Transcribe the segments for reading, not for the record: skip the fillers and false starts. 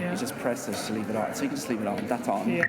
You just press this to leave it on. So you can just leave it on. That's on. Yeah.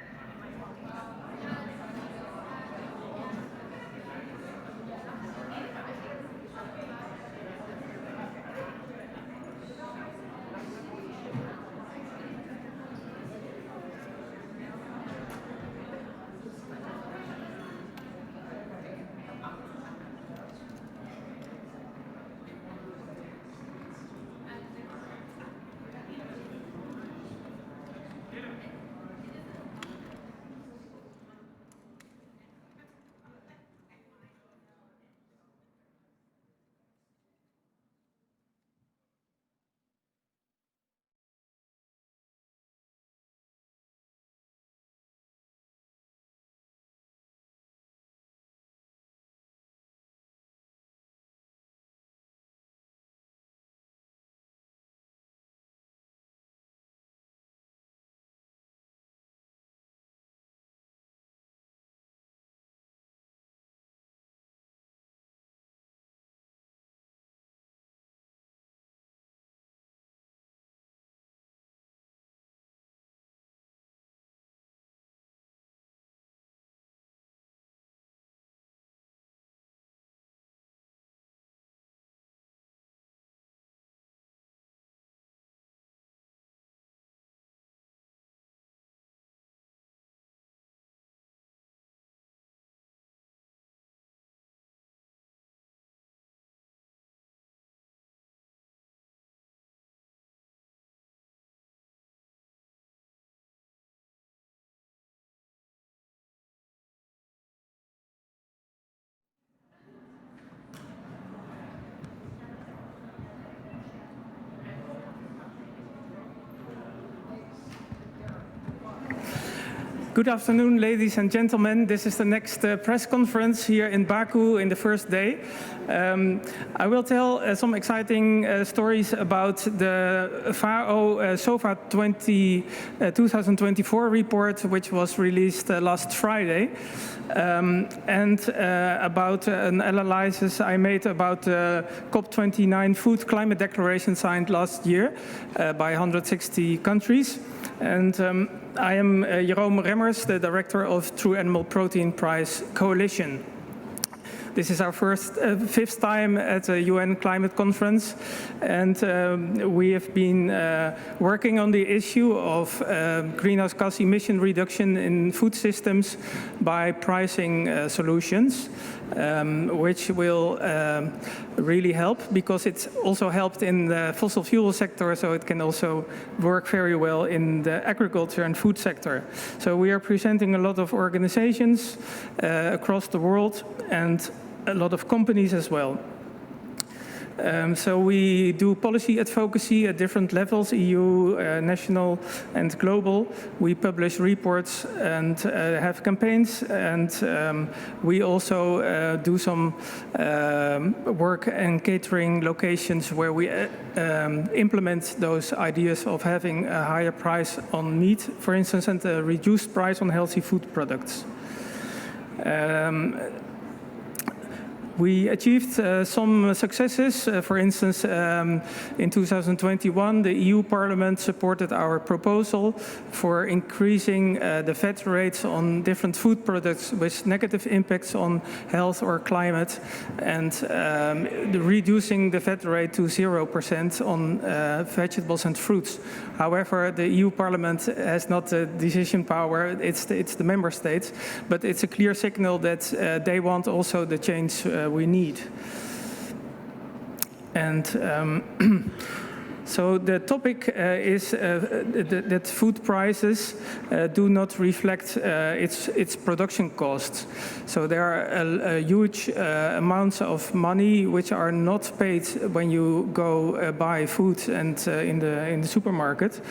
Good afternoon, ladies and gentlemen. This is the next press conference here in Baku in the first day. I will tell some exciting stories about the FAO SOFA 2024 report, which was released last Friday, and about an analysis I made about the COP29 food climate declaration signed last year by 160 countries. And I am Jeroen Remmers, the director of True Animal Protein Prize Coalition. This is our fifth time at the UN Climate Conference, and we have been working on the issue of greenhouse gas emission reduction in food systems by pricing solutions, which will really help, because it's also helped in the fossil fuel sector, so it can also work very well in the agriculture and food sector. So we are presenting a lot of organizations across the world and a lot of companies as well. So we do policy advocacy at different levels, EU, national and global. We publish reports and have campaigns, and we also do some work in catering locations where we implement those ideas of having a higher price on meat, for instance, and a reduced price on healthy food products. We achieved some successes. For instance, in 2021, the EU Parliament supported our proposal for increasing the VAT rates on different food products with negative impacts on health or climate, and reducing the VAT rate to 0% on vegetables and fruits. However, the EU Parliament has not the decision power, it's the member states, but it's a clear signal that they want also the change we need. And So the topic is that food prices do not reflect its production costs. So there are huge amounts of money which are not paid when you go buy food and in the supermarket,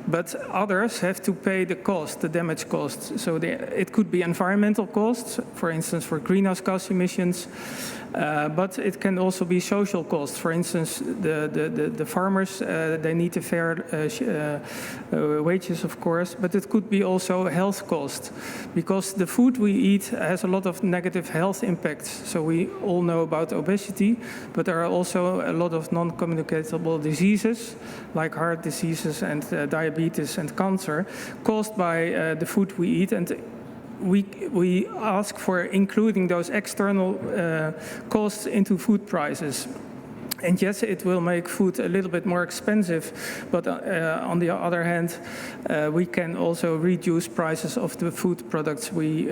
but others have to pay the cost, the damage cost. So it could be environmental costs, for instance, for greenhouse gas emissions. But it can also be social costs. For instance, the farmers, they need a fair wages, of course, but it could be also health costs, because the food we eat has a lot of negative health impacts. So we all know about obesity, but there are also a lot of non-communicable diseases, like heart diseases and diabetes and cancer, caused by the food we eat. And we ask for including those external costs into food prices. And yes, it will make food a little bit more expensive, but on the other hand, we can also reduce prices of the food products we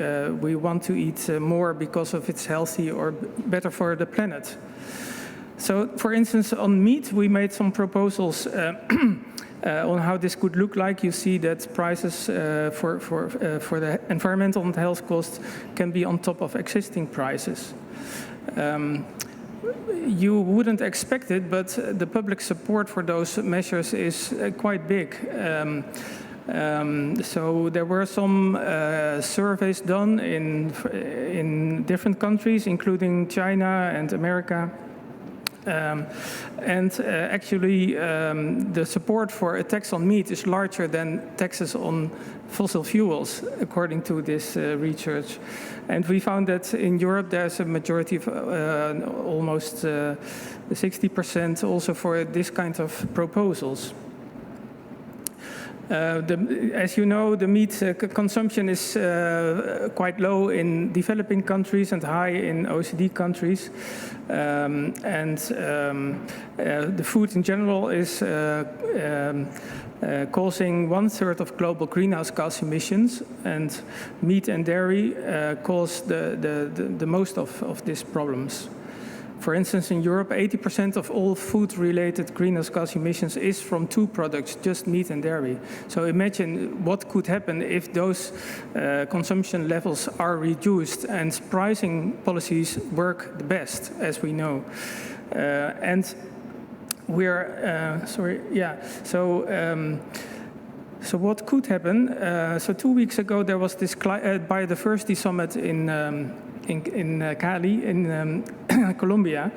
want to eat more because of it's healthy or better for the planet. So, for instance, on meat, we made some proposals on how this could look like. You see that prices for the environmental and health costs can be on top of existing prices. You wouldn't expect it, but the public support for those measures is quite big. So there were some surveys done in different countries, including China and America. Actually, the support for a tax on meat is larger than taxes on fossil fuels, according to this research. And we found that in Europe there's a majority of almost 60% also for this kind of proposals. As you know, the meat consumption is quite low in developing countries and high in OECD countries. The food in general is causing 1/3 of global greenhouse gas emissions, and meat and dairy cause the most of these problems. For instance, in Europe, 80% of all food-related greenhouse gas emissions is from two products, just meat and dairy. So imagine what could happen if those consumption levels are reduced, and pricing policies work the best, as we know. So what could happen? So 2 weeks ago, there was this biodiversity summit in Cali, in Colombia,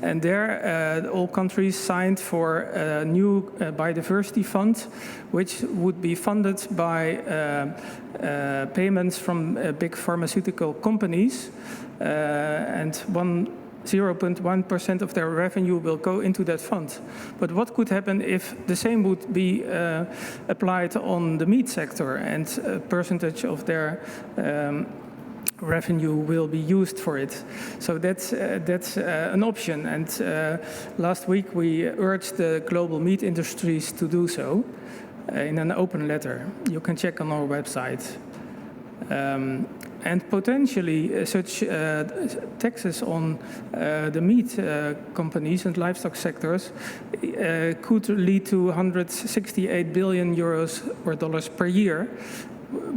and there all countries signed for a new biodiversity fund, which would be funded by payments from big pharmaceutical companies, and 0.1% of their revenue will go into that fund. But what could happen if the same would be applied on the meat sector, and a percentage of their revenue will be used for it? So that's an option. And last week we urged the global meat industries to do so in an open letter. You can check on our website. And potentially such taxes on the meat companies and livestock sectors could lead to 168 billion euros or dollars per year,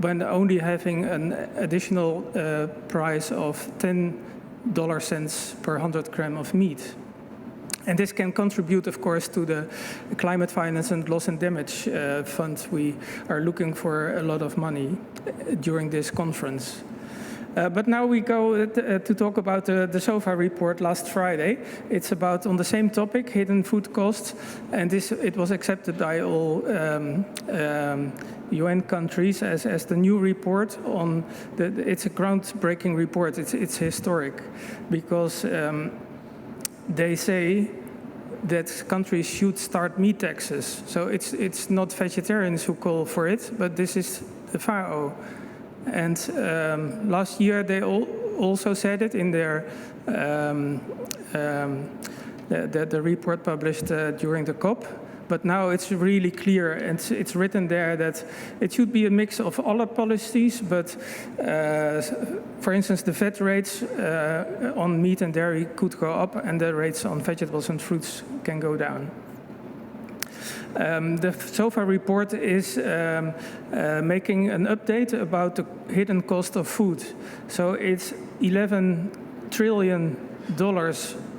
when only having an additional price of $10 per 100 gram of meat. And this can contribute, of course, to the climate finance and loss and damage fund. We are looking for a lot of money during this conference. But now we go to talk about the SOFA report last Friday. It's about, on the same topic, hidden food costs, and it was accepted by all UN countries as the new report. It's a groundbreaking report. It's historic, because they say that countries should start meat taxes. So it's not vegetarians who call for it, but this is the FAO. And last year they also said it in their the report published during the COP. But now it's really clear, and it's written there that it should be a mix of all policies, but for instance, the VAT rates on meat and dairy could go up, and the rates on vegetables and fruits can go down. The SOFA report is making an update about the hidden cost of food. So it's $11 trillion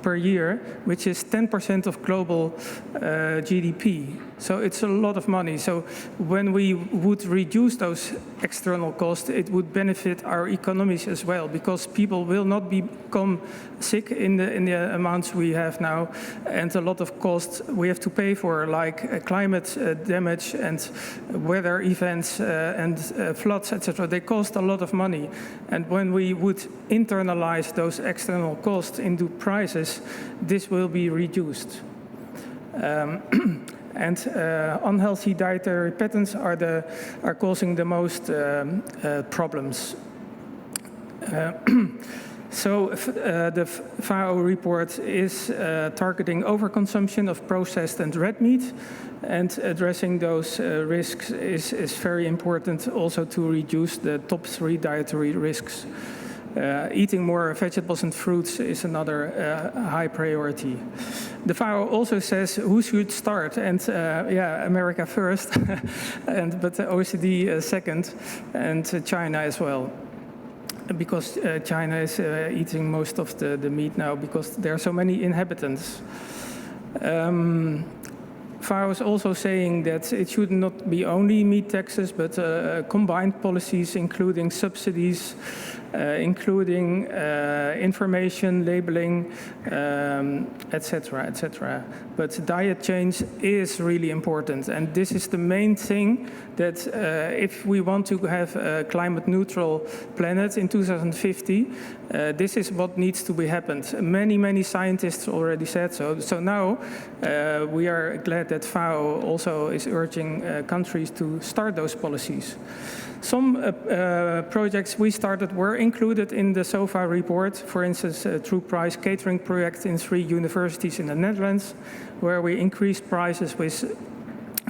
per year, which is 10% of global GDP. So it's a lot of money. So when we would reduce those external costs, it would benefit our economies as well, because people will not become sick in the amounts we have now, and a lot of costs we have to pay for, like climate damage and weather events and floods, etc. They cost a lot of money, and when we would internalize those external costs into prices, this will be reduced. And unhealthy dietary patterns are causing the most problems. So the FAO report is targeting overconsumption of processed and red meat, and addressing those risks is very important also to reduce the top 3 dietary risks. Eating more vegetables and fruits is another high priority. The FAO also says who should start, and America first, but the OECD second, and China as well, because China is eating most of the meat now because there are so many inhabitants. FAO is also saying that it should not be only meat taxes, but combined policies, including subsidies, including information, labeling, etc., etc. But diet change is really important, and this is the main thing that if we want to have a climate-neutral planet in 2050, this is what needs to be happened. Many scientists already said so. So now we are glad that FAO also is urging countries to start those policies. Some projects we started were included in the SOFA report. For instance, a true price catering project in 3 universities in the Netherlands, where we increased prices with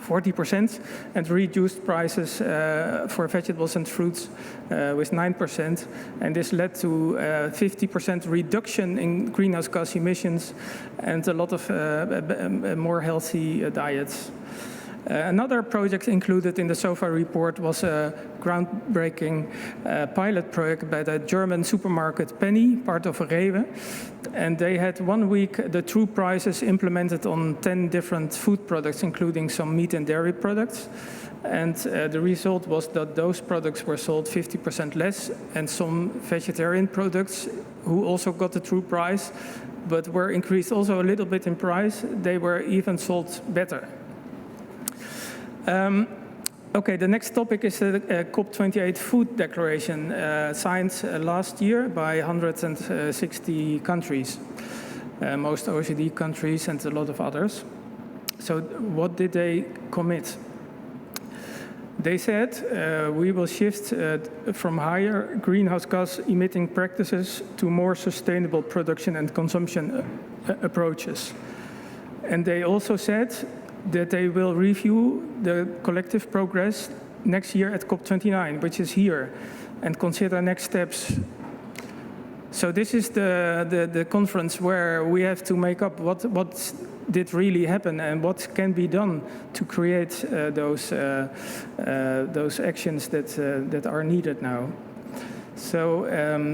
40% and reduced prices for vegetables and fruits with 9%. And this led to 50% reduction in greenhouse gas emissions and a lot of more healthy diets. Another project included in the SOFA report was a groundbreaking pilot project by the German supermarket Penny, part of Rewe. And they had 1 week the true prices implemented on 10 different food products, including some meat and dairy products. And the result was that those products were sold 50% less, and some vegetarian products, who also got the true price, but were increased also a little bit in price, they were even sold better. Okay, the next topic is the COP28 food declaration signed last year by 160 countries, most OECD countries and a lot of others. So what did they commit? They said we will shift from higher greenhouse gas emitting practices to more sustainable production and consumption approaches. And they also said that they will review the collective progress next year at COP29, which is here, and consider next steps. So this is the conference where we have to make up what did really happen and what can be done to create those actions that are needed now. So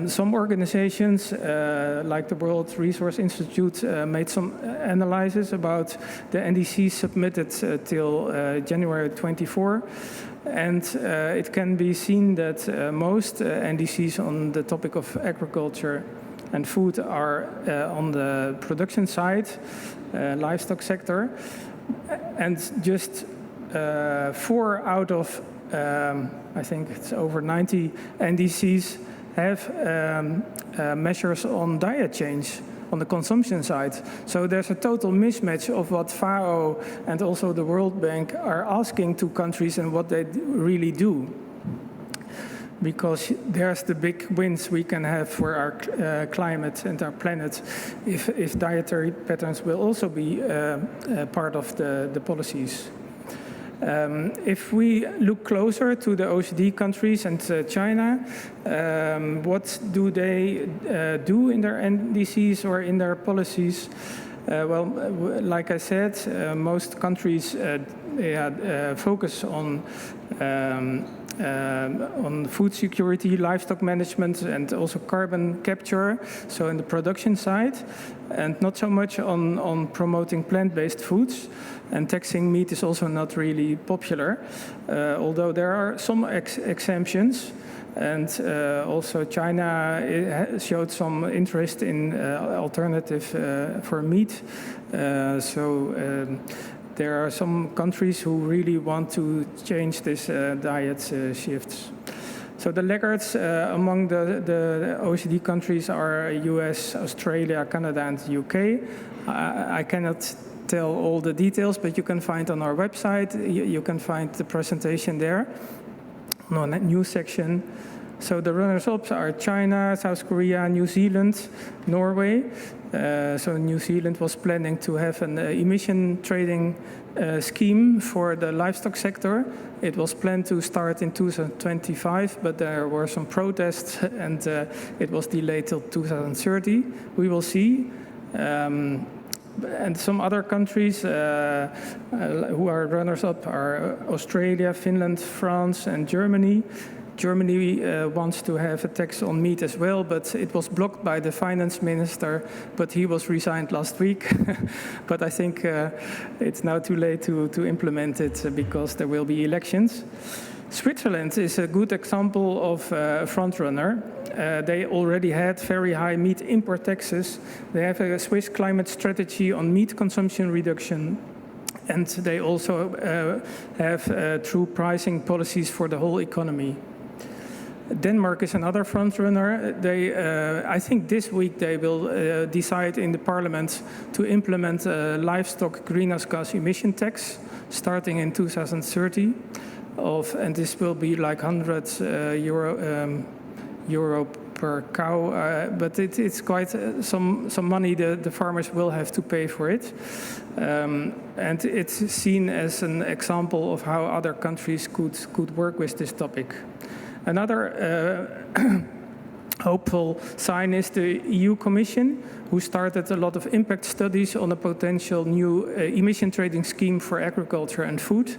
some organizations, like the World Resource Institute, made some analysis about the NDCs submitted till January 24. And it can be seen that most NDCs on the topic of agriculture and food are on the production side, livestock sector. And just 4 out of I think it's over 90 NDCs have measures on diet change on the consumption side. So there's a total mismatch of what FAO and also the World Bank are asking to countries and what they really do. Because there's the big wins we can have for our climate and our planet if dietary patterns will also be part of the policies. If we look closer to the OECD countries and China, what do they do in their NDCs or in their policies? Well, like I said, most countries focus on food security, livestock management, and also carbon capture, so in the production side, and not so much on promoting plant-based foods. And taxing meat is also not really popular, although there are some exemptions. And also China showed some interest in alternative for meat. There are some countries who really want to change this diet shifts. So the laggards among the OECD countries are US, Australia, Canada, and the UK. I cannot tell all the details, but you can find on our website, you can find the presentation there on the news section. So the runners-up are China, South Korea, New Zealand, Norway. So New Zealand was planning to have an emission trading scheme for the livestock sector. It was planned to start in 2025, but there were some protests and it was delayed till 2030. We will see. And some other countries who are runners-up are Australia, Finland, France, and Germany. Germany wants to have a tax on meat as well, but it was blocked by the finance minister, but he was resigned last week. But I think it's now too late to implement it because there will be elections. Switzerland is a good example of a front-runner. They already had very high meat import taxes. They have a Swiss climate strategy on meat consumption reduction. And they also have true pricing policies for the whole economy. Denmark is another front-runner. I think this week they will decide in the parliament to implement a livestock greenhouse gas emission tax starting in 2030. And this will be like 100 euro per cow, but it's quite some money the farmers will have to pay for it. And it's seen as an example of how other countries could work with this topic. Another hopeful sign is the EU Commission, who started a lot of impact studies on a potential new emission trading scheme for agriculture and food.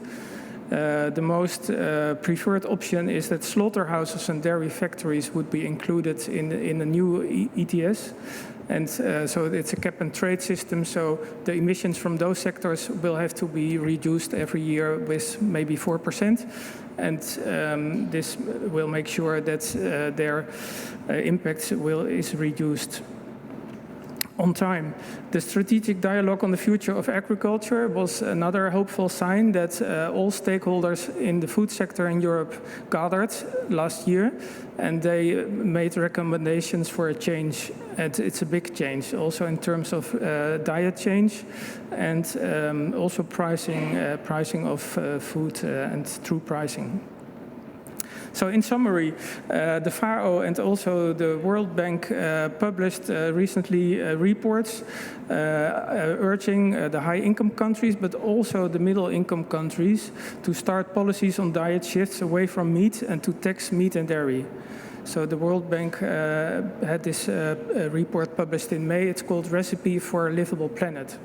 The most preferred option is that slaughterhouses and dairy factories would be included in the new ETS. And so it's a cap and trade system, so the emissions from those sectors will have to be reduced every year with maybe 4%. And this will make sure that their impact is reduced on time. The strategic dialogue on the future of agriculture was another hopeful sign that all stakeholders in the food sector in Europe gathered last year, and they made recommendations for a change. And it's a big change, also in terms of diet change and also pricing of food and true pricing. So in summary, the FAO and also the World Bank published recently reports urging the high-income countries, but also the middle-income countries, to start policies on diet shifts away from meat and to tax meat and dairy. So the World Bank had this report published in May. It's called Recipe for a Livable Planet.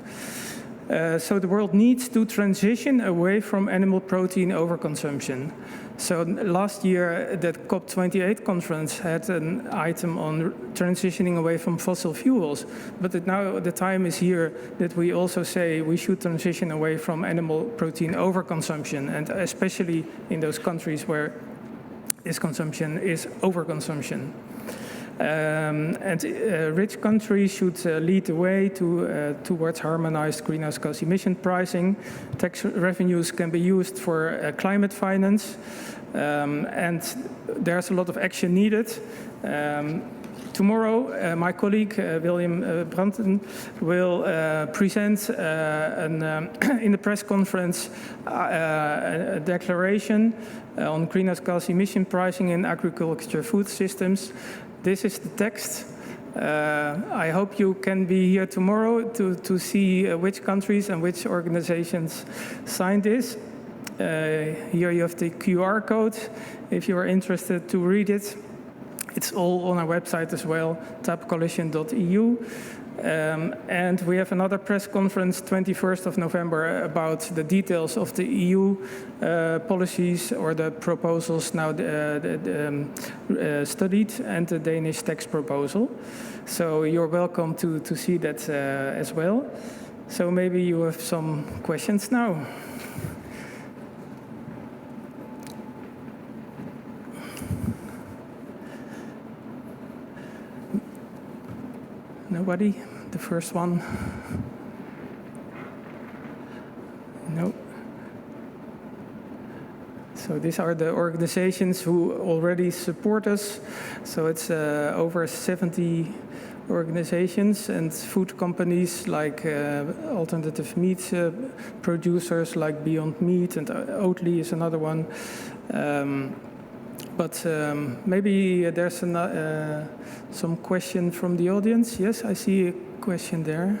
So the world needs to transition away from animal protein overconsumption. So last year, the COP28 conference had an item on transitioning away from fossil fuels. But now the time is here that we also say we should transition away from animal protein overconsumption, and especially in those countries where this consumption is overconsumption. Rich countries should lead the way towards harmonized greenhouse gas emission pricing. Tax revenues can be used for climate finance, and there's a lot of action needed. Tomorrow, my colleague, William Branten, will present in the press conference a declaration on greenhouse gas emission pricing in agriculture food systems. This is the text. I hope you can be here tomorrow to see which countries and which organizations signed this. Here you have the QR code if you are interested to read it. It's all on our website as well, tappcoalition.eu. And we have another press conference 21st of November about the details of the EU policies or the proposals now studied and the Danish tax proposal. So you're welcome to see that as well. So maybe you have some questions now. Nobody? The first one? No. So these are the organizations who already support us. So it's over 70 organizations and food companies like alternative meat producers like Beyond Meat, and Oatly is another one. But maybe there's some question from the audience. Yes, I see a question there.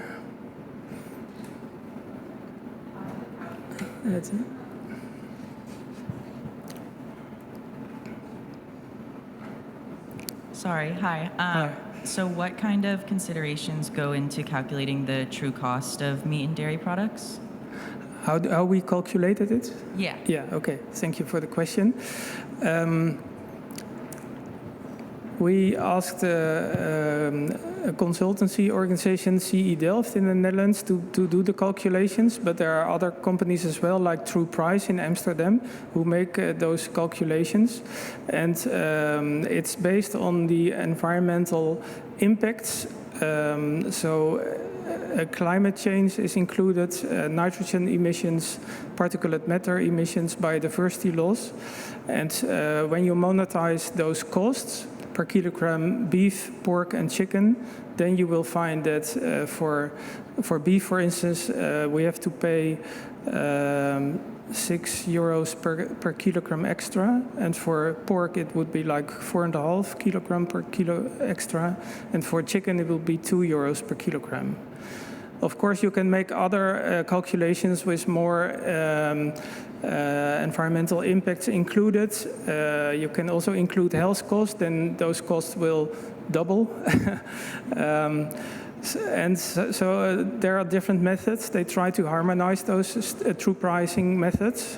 That's it. Sorry, hi. Hi. So what kind of considerations go into calculating the true cost of meat and dairy products? How we calculated it? Yeah. Yeah, okay. Thank you for the question. We asked a consultancy organization, CE Delft in the Netherlands, to do the calculations, but there are other companies as well, like True Price in Amsterdam, who make those calculations. And it's based on the environmental impacts. Climate change is included, nitrogen emissions, particulate matter emissions, biodiversity loss. And when you monetize those costs per kilogram beef, pork and chicken, then you will find that for beef, for instance, we have to pay €6 per kilogram extra, and for pork it would be like 4.5 kilogram per kilo extra, and for chicken it will be €2 per kilogram. Of course, you can make other calculations with more environmental impacts included. You can also include health costs, then those costs will double. So there are different methods. They try to harmonize those true pricing methods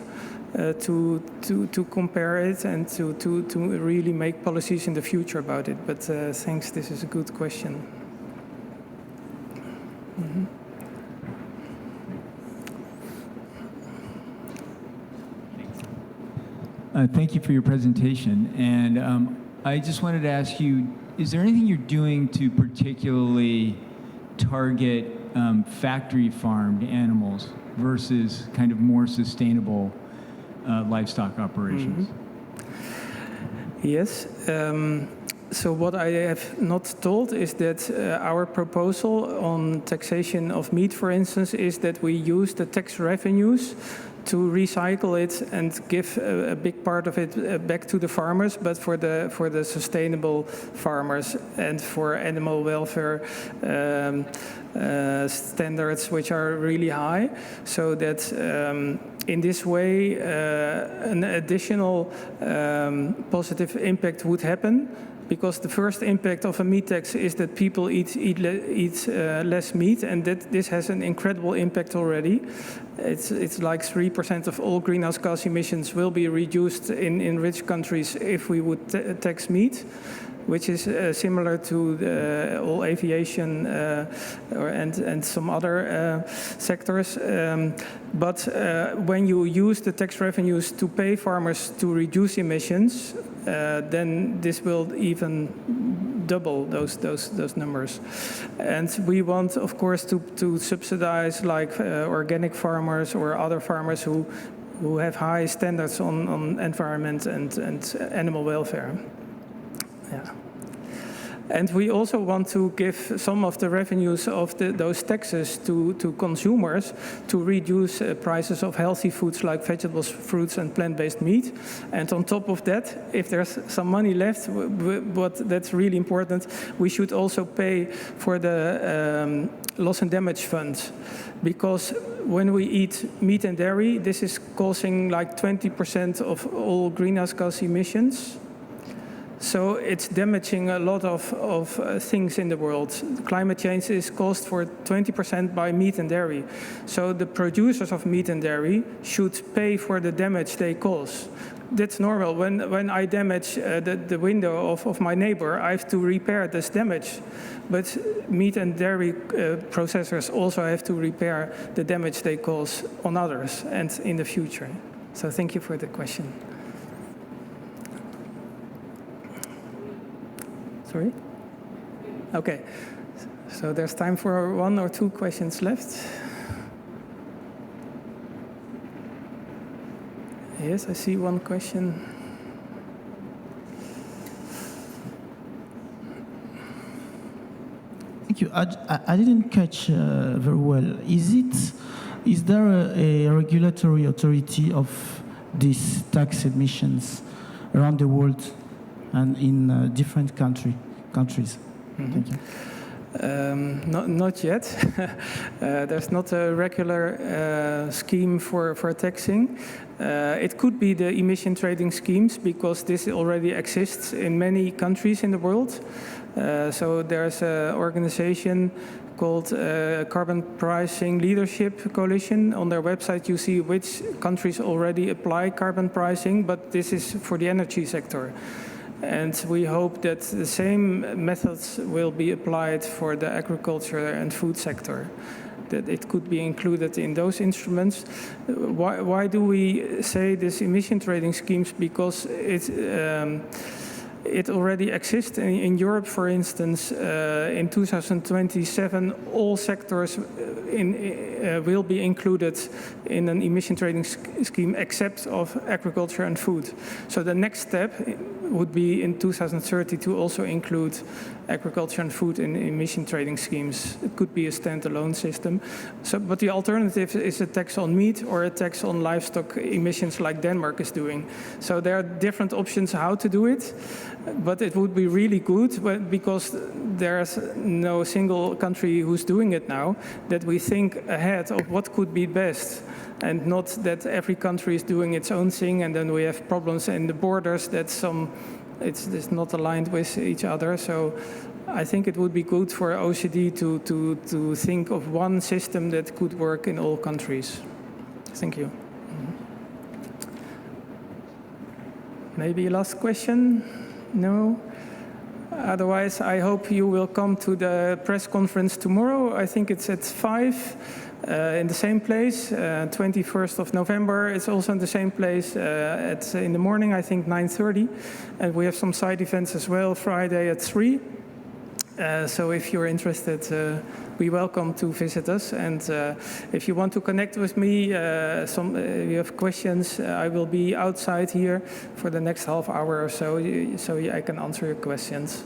to compare it and to really make policies in the future about it. But thanks, this is a good question. Mm-hmm. Thank you for your presentation. And I just wanted to ask you, is there anything you're doing to particularly target factory farmed animals versus kind of more sustainable livestock operations? Mm-hmm. Yes. So what I have not told is that our proposal on taxation of meat, for instance, is that we use the tax revenues to recycle it and give a big part of it back to the farmers, but for the sustainable farmers and for animal welfare standards which are really high, so that in this way an additional positive impact would happen. Because the first impact of a meat tax is that people eat less meat, and that this has an incredible impact already. It's like 3% of all greenhouse gas emissions will be reduced in rich countries if we would tax meat, which is similar to all aviation and some other sectors. But when you use the tax revenues to pay farmers to reduce emissions, then this will even double those numbers. And we want, of course, to subsidize like organic farmers or other farmers who have high standards on environment and animal welfare. Yeah. And we also want to give some of the revenues of those taxes to consumers to reduce prices of healthy foods like vegetables, fruits, and plant-based meat. And on top of that, if there's some money left, but that's really important, we should also pay for the loss and damage fund. Because when we eat meat and dairy, this is causing like 20% of all greenhouse gas emissions. So it's damaging a lot of things in the world. Climate change is caused for 20% by meat and dairy. So the producers of meat and dairy should pay for the damage they cause. That's normal. When I damage the window of my neighbor, I have to repair this damage. But meat and dairy processors also have to repair the damage they cause on others and in the future. So thank you for the question. Sorry? Okay. So there's time for 1 or 2 questions left. Yes, I see one question. Thank you. I didn't catch very well. Is there a regulatory authority of these tax emissions around the world and in different countries? Mm-hmm. Thank you. Not yet. There's not a regular scheme for taxing. It could be the emission trading schemes because this already exists in many countries in the world. So there's an organization called Carbon Pricing Leadership Coalition. On their website you see which countries already apply carbon pricing, but this is for the energy sector. And we hope that the same methods will be applied for the agriculture and food sector, that it could be included in those instruments. Why do we say this emission trading schemes? Because it already exists in Europe, for instance. In 2027, all sectors will be included in an emission trading scheme except of agriculture and food. So the next step would be in 2030 to also include agriculture and food in emission trading schemes. It could be a standalone system. But the alternative is a tax on meat or a tax on livestock emissions like Denmark is doing. So there are different options how to do it. But it would be really good, because there's no single country who's doing it now, that we think ahead of what could be best, and not that every country is doing its own thing and then we have problems in the borders that it's not aligned with each other. So I think it would be good for OECD to think of one system that could work in all countries. Thank you. Maybe last question? No? Otherwise, I hope you will come to the press conference tomorrow. I think it's at 5 in the same place, 21st of November. It's also in the same place in the morning, I think 9:30. And we have some side events as well, Friday at 3. So if you're interested, be welcome to visit us. And if you want to connect with me, you have questions, I will be outside here for the next half hour or so I can answer your questions.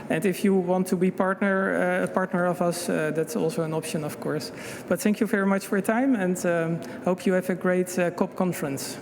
And if you want to be a partner of us, that's also an option, of course. But thank you very much for your time, and hope you have a great COP conference.